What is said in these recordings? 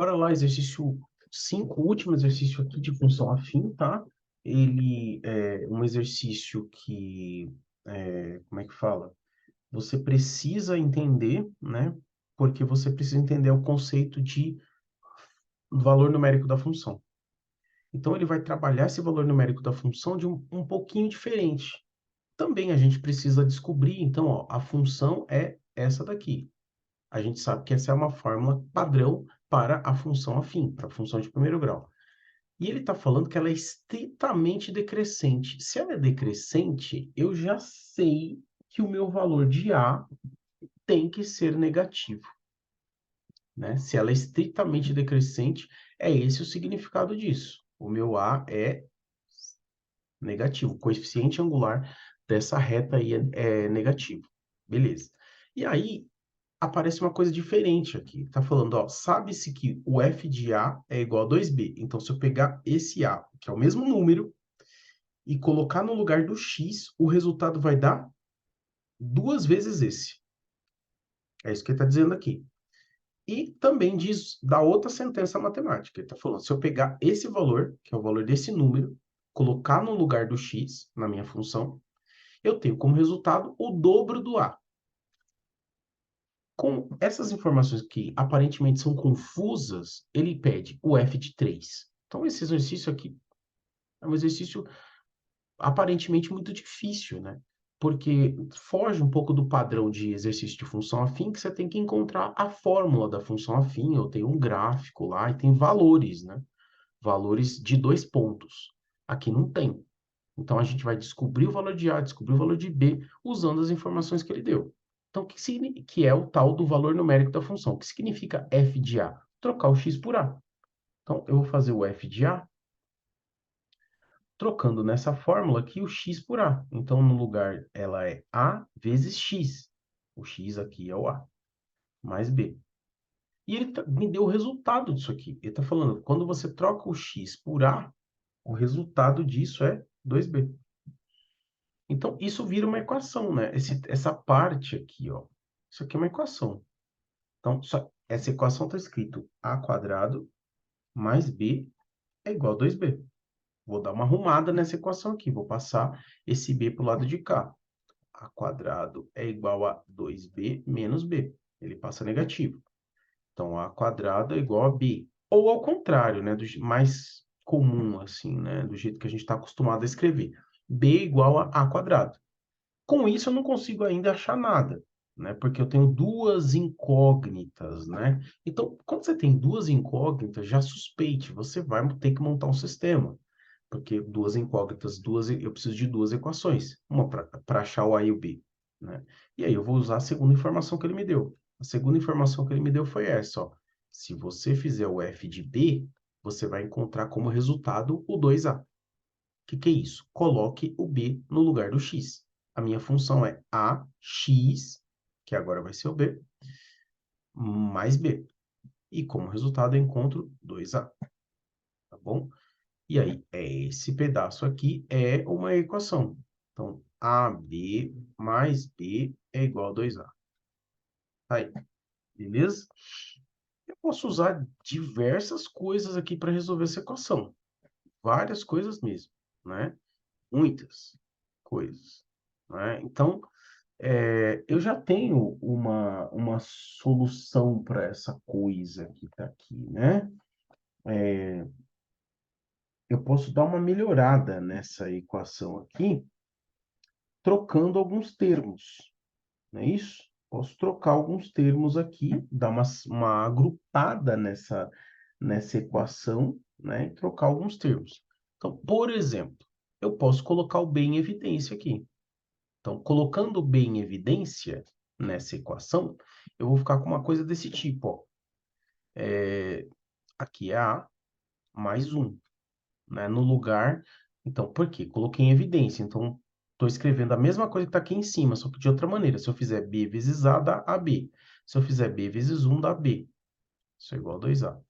Bora lá, exercício 5, o último exercício aqui de função afim, tá? Ele é um exercício que, como é que fala? Você precisa entender, né? Porque você precisa entender o conceito de valor numérico da função. Então, ele vai trabalhar esse valor numérico da função de um pouquinho diferente. Também a gente precisa descobrir, então, ó, a função é essa daqui. A gente sabe que essa é uma fórmula padrão para a função afim, para a função de primeiro grau. E ele está falando que ela é estritamente decrescente. Se ela é decrescente, eu já sei que o meu valor de A tem que ser negativo, né? Se ela é estritamente decrescente, é esse o significado disso. O meu A é negativo. O coeficiente angular dessa reta aí é negativo. Beleza. E aí, aparece uma coisa diferente aqui. Está falando, ó, sabe-se que o f de A é igual a 2b. Então, se eu pegar esse A, que é o mesmo número, e colocar no lugar do x, o resultado vai dar duas vezes esse. É isso que ele está dizendo aqui. E também diz da outra sentença matemática. Ele está falando, se eu pegar esse valor, que é o valor desse número, colocar no lugar do x, na minha função, eu tenho como resultado o dobro do A. Com essas informações que aparentemente são confusas, ele pede o f de 3. Então, esse exercício aqui é um exercício aparentemente muito difícil, né? Porque foge um pouco do padrão de exercício de função afim, que você tem que encontrar a fórmula da função afim, eu tenho um gráfico lá e tem valores, né? Valores de 2 pontos. Aqui não tem. Então, a gente vai descobrir o valor de A, descobrir o valor de B, usando as informações que ele deu. Então, que é o tal do valor numérico da função? O que significa f de A? Trocar o x por A. Então, eu vou fazer o f de A, trocando nessa fórmula aqui o x por A. Então, no lugar, ela é A vezes x. O x aqui é o A, mais B. E ele me deu o resultado disso aqui. Ele está falando, quando você troca o x por A, o resultado disso é 2b. Então, isso vira uma equação, né? Essa parte aqui, ó. Isso aqui é uma equação. Então, essa equação está escrito a quadrado mais b é igual a 2b. Vou dar uma arrumada nessa equação aqui. Vou passar esse b para o lado de cá. A quadrado é igual a 2b menos b. Ele passa negativo. Então, a quadrado é igual a b. Ou ao contrário, né? Mais comum, assim, né? Do jeito que a gente está acostumado a escrever. b igual a quadrado. Com isso, eu não consigo ainda achar nada, né? Porque eu tenho duas incógnitas, né? Então, quando você tem duas incógnitas, já suspeite, você vai ter que montar um sistema. Porque duas incógnitas, eu preciso de duas equações. Uma para achar o A e o B, né? E aí eu vou usar a segunda informação que ele me deu. A segunda informação que ele me deu foi essa, ó. Se você fizer o f de B, você vai encontrar como resultado o 2A. O que é isso? Coloque o b no lugar do x. A minha função é ax, que agora vai ser o b, mais b. E como resultado eu encontro 2a, tá bom? E aí, esse pedaço aqui é uma equação. Então, AB mais B é igual a 2A. Tá aí, beleza? Eu posso usar diversas coisas aqui para resolver essa equação. Várias coisas mesmo, né? Muitas coisas, né? Então, eu já tenho uma solução para essa coisa que está aqui, né? Eu posso dar uma melhorada nessa equação aqui, trocando alguns termos, não é isso? Posso trocar alguns termos aqui, dar uma agrupada nessa equação, né? E trocar alguns termos. Então, por exemplo, eu posso colocar o b em evidência aqui. Então, colocando o b em evidência nessa equação, eu vou ficar com uma coisa desse tipo, ó. Aqui é A mais 1, né? No lugar... Então, por quê? Coloquei em evidência. Então, estou escrevendo a mesma coisa que está aqui em cima, só que de outra maneira. Se eu fizer B vezes A, dá AB. Se eu fizer B vezes 1, dá B. Isso é igual a 2A.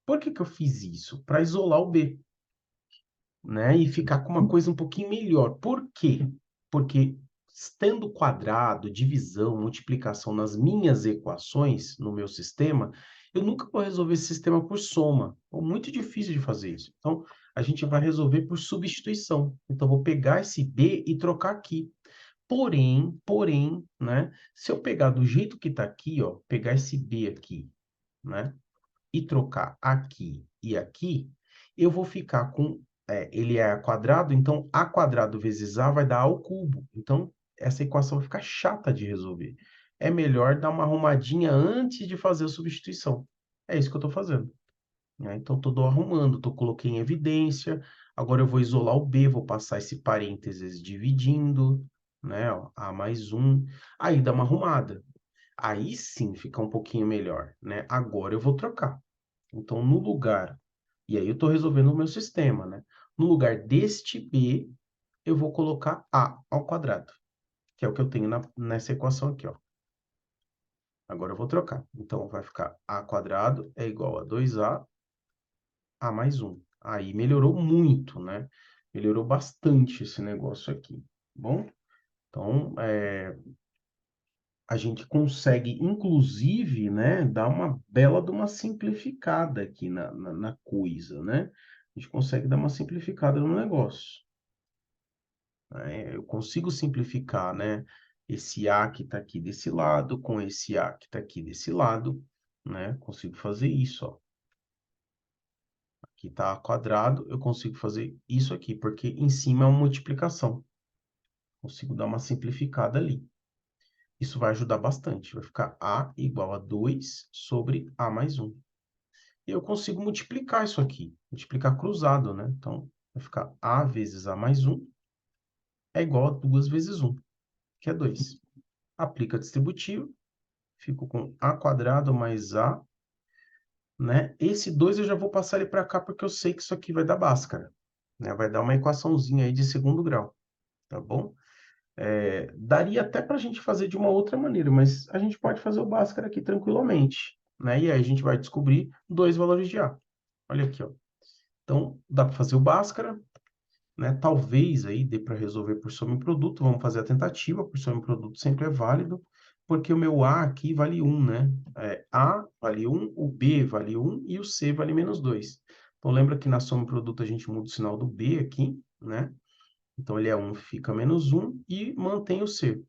Por que eu fiz isso? Para isolar o B, né? E ficar com uma coisa um pouquinho melhor. Por quê? Porque tendo quadrado, divisão, multiplicação nas minhas equações, no meu sistema, eu nunca vou resolver esse sistema por soma. É muito difícil de fazer isso. Então, a gente vai resolver por substituição. Então, eu vou pegar esse b e trocar aqui. Porém, né? Se eu pegar do jeito que está aqui, ó, pegar esse b aqui, né? E trocar aqui e aqui, eu vou ficar com... ele é quadrado, então a quadrado vezes a vai dar a ao cubo. Então, essa equação vai ficar chata de resolver. É melhor dar uma arrumadinha antes de fazer a substituição. É isso que eu estou fazendo, né? Então, estou arrumando, coloquei em evidência. Agora eu vou isolar o b, vou passar esse parênteses dividindo, né? Ó, a mais 1. Aí dá uma arrumada. Aí sim fica um pouquinho melhor, né? Agora eu vou trocar. Então, no lugar... E aí eu estou resolvendo o meu sistema, né? No lugar deste b, eu vou colocar a ao quadrado, que é o que eu tenho nessa equação aqui, ó. Agora eu vou trocar. Então, vai ficar a quadrado é igual a 2a mais 1. Aí melhorou muito, né? Melhorou bastante esse negócio aqui, tá bom? Então, a gente consegue, inclusive, né, dar uma bela de uma simplificada aqui na coisa, né? A gente consegue dar uma simplificada no negócio, né? Eu consigo simplificar, né, esse A que está aqui desse lado com esse A que está aqui desse lado, né? Consigo fazer isso, ó. Aqui está A quadrado, eu consigo fazer isso aqui, porque em cima é uma multiplicação. Consigo dar uma simplificada ali. Isso vai ajudar bastante. Vai ficar A igual a 2 sobre A mais 1. E eu consigo multiplicar isso aqui. Multiplicar cruzado, né? Então, vai ficar A vezes A mais 1 é igual a 2 vezes 1, que é 2. Aplica distributivo. Fico com A quadrado mais A, né? Esse 2 eu já vou passar ele para cá, porque eu sei que isso aqui vai dar Bhaskara, né? Vai dar uma equaçãozinha aí de segundo grau, tá bom? Daria até para a gente fazer de uma outra maneira, mas a gente pode fazer o Bhaskara aqui tranquilamente, né? E aí a gente vai descobrir dois valores de A. Olha aqui, ó. Então, dá para fazer o Bhaskara, né? Talvez aí dê para resolver por soma em produto. Vamos fazer a tentativa, por soma em produto sempre é válido, porque o meu A aqui vale 1, né? A vale 1, o B vale 1 e o C vale menos 2. Então, lembra que na soma em produto a gente muda o sinal do B aqui, né? Então, ele é 1, fica menos 1 e mantém o C,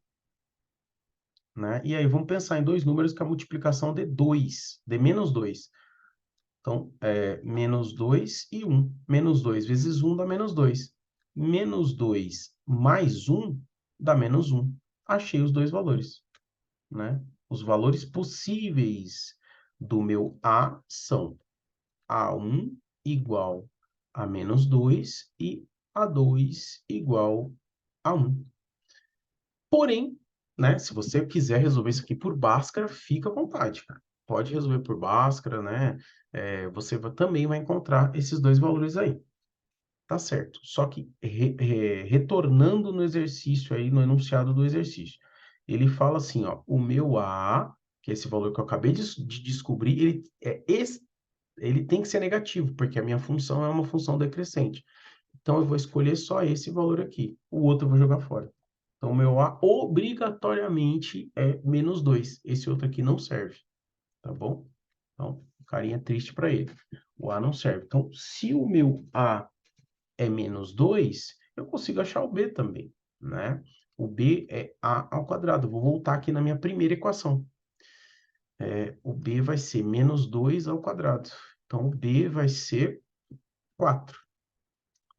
né? E aí, vamos pensar em dois números que a multiplicação de 2, de menos 2. Então, menos 2 e 1. Menos 2 vezes 1 dá menos 2. Menos 2 mais 1 dá menos 1. Achei os dois valores, né? Os valores possíveis do meu A são A1 igual a menos 2 e A2 igual a 1. Porém, né, se você quiser resolver isso aqui por Bhaskara, fica à vontade, cara. Pode resolver por Bhaskara, né? Você também vai encontrar esses dois valores aí. Tá certo. Só que retornando no exercício aí, no enunciado do exercício, ele fala assim, ó, o meu A, que é esse valor que eu acabei de descobrir, ele tem que ser negativo, porque a minha função é uma função decrescente. Então, eu vou escolher só esse valor aqui. O outro eu vou jogar fora. Então, o meu A obrigatoriamente é menos 2. Esse outro aqui não serve, tá bom? Então, carinha triste para ele. O A não serve. Então, se o meu A é menos 2, eu consigo achar o B também, né? O B é A ao quadrado. Vou voltar aqui na minha primeira equação. O B vai ser menos 2 ao quadrado. Então, o B vai ser 4.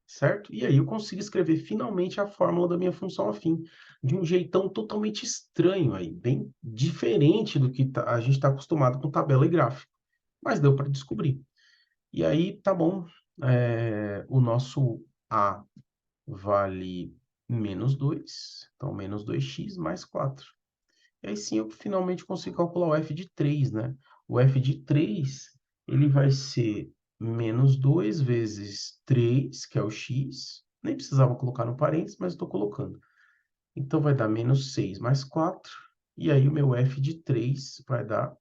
Certo? E aí eu consigo escrever finalmente a fórmula da minha função afim, de um jeitão totalmente estranho aí, bem diferente do que a gente está acostumado com tabela e gráfico. Mas deu para descobrir. E aí, tá bom, o nosso A vale menos 2, então menos 2x mais 4. E aí sim eu finalmente consigo calcular o f de 3, né? O f de 3, ele vai ser menos 2 vezes 3, que é o x. Nem precisava colocar no parênteses, mas estou colocando. Então, vai dar menos 6 mais 4. E aí, o meu f de 3 vai dar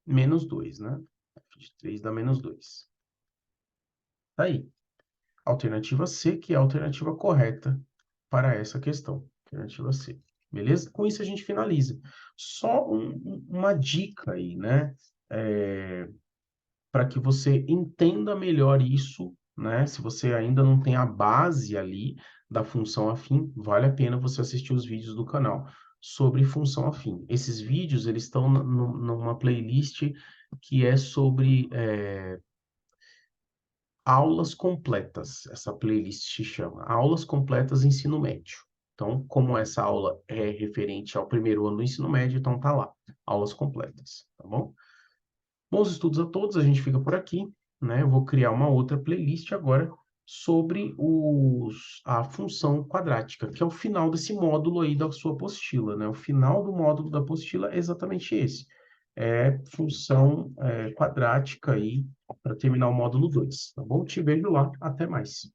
menos 2, né? F de 3 dá menos 2. Tá aí. Alternativa C, que é a alternativa correta para essa questão, alternativa C. Beleza? Com isso a gente finaliza. Só uma dica aí, né? Para que você entenda melhor isso, né? Se você ainda não tem a base ali da função afim, vale a pena você assistir os vídeos do canal sobre função afim. Esses vídeos, eles estão numa playlist que é sobre aulas completas. Essa playlist se chama Aulas Completas Ensino Médio. Então, como essa aula é referente ao primeiro ano do ensino médio, então tá lá, aulas completas, tá bom? Bons estudos a todos, a gente fica por aqui, né? Eu vou criar uma outra playlist agora sobre a função quadrática, que é o final desse módulo aí da sua apostila, né? O final do módulo da apostila é exatamente esse. É função quadrática aí para terminar o módulo 2, tá bom? Te vejo lá, até mais.